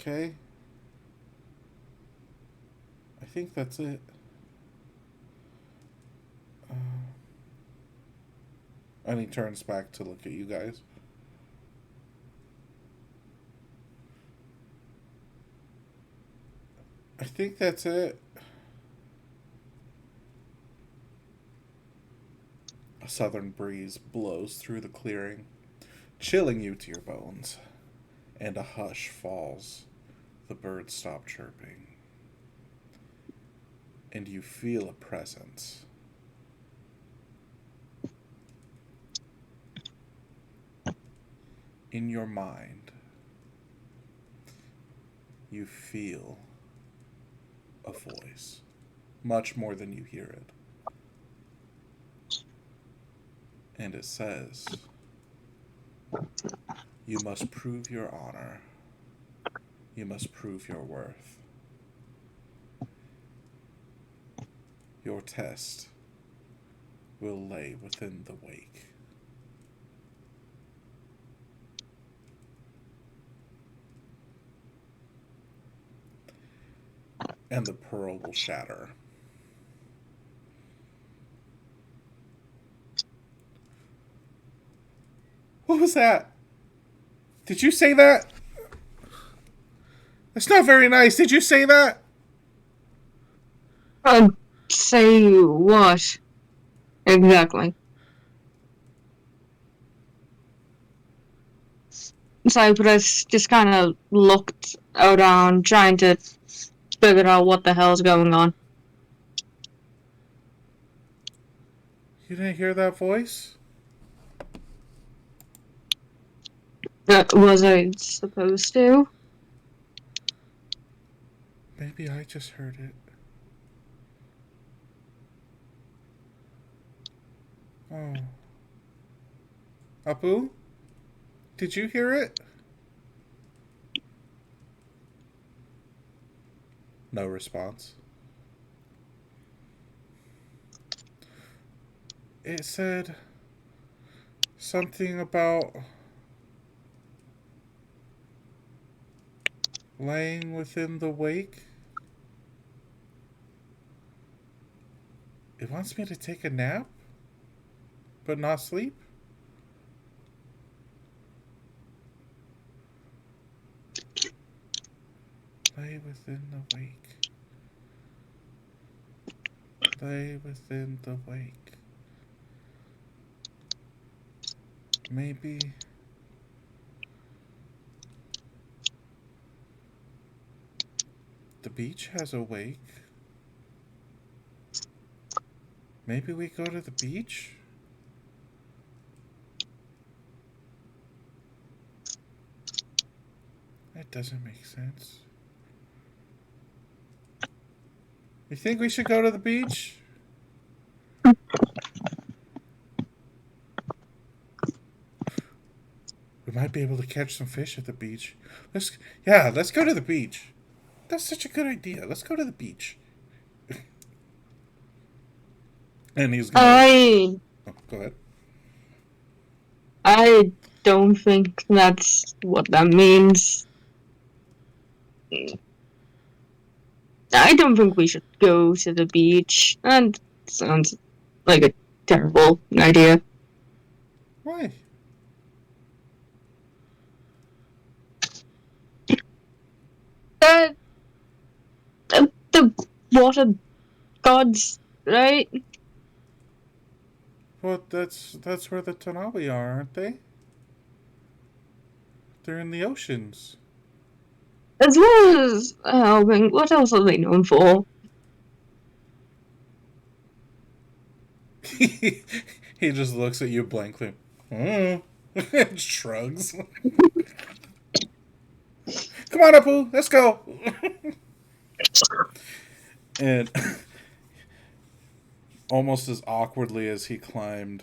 Okay. I think that's it. And he turns back to look at you guys. I think that's it. A southern breeze blows through the clearing, chilling you to your bones, and a hush falls. The birds stop chirping, and you feel a presence. In your mind, you feel a voice, much more than you hear it. And it says, You must prove your honor. You must prove your worth. Your test will lay within the wake. And the pearl will shatter. What was that? Did you say that? That's not very nice. Did you say that? Say what? Exactly. Cypress just kind of looked around, trying to figure out what the hell's going on. You didn't hear that voice? Was I supposed to? Maybe I just heard it. Oh. Apu? Did you hear it? No response. It said something about laying within the wake. It wants me to take a nap, but not sleep. Lay within the wake. Lay within the wake. Maybe the beach has a wake. Maybe we go to the beach? That doesn't make sense. You think we should go to the beach? We might be able to catch some fish at the beach. Let's go to the beach. That's such a good idea. Let's go to the beach. And he's gonna. Oh, go ahead. I don't think that's what that means. I don't think we should go to the beach. That sounds like a terrible idea. Why? The water gods, right? Well, that's where the Tanawi are, aren't they? They're in the oceans. As well as helping, what else are they known for? He just looks at you blankly. And shrugs. Come on, Apu, let's go. And almost as awkwardly as he climbed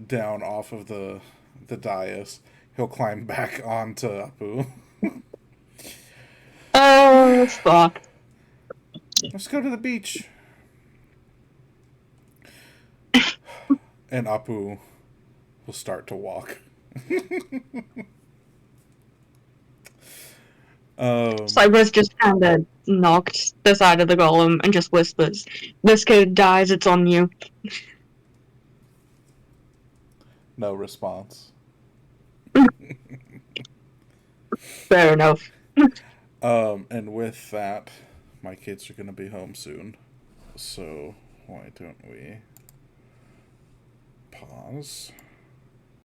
down off of the dais, he'll climb back onto Apu. Oh, fuck. Let's go to the beach. And Apu will start to walk. Cypress just kind of knocked the side of the golem and just whispers, "This kid dies, it's on you." No response. Fair enough. And with that, my kids are going to be home soon. So why don't we pause?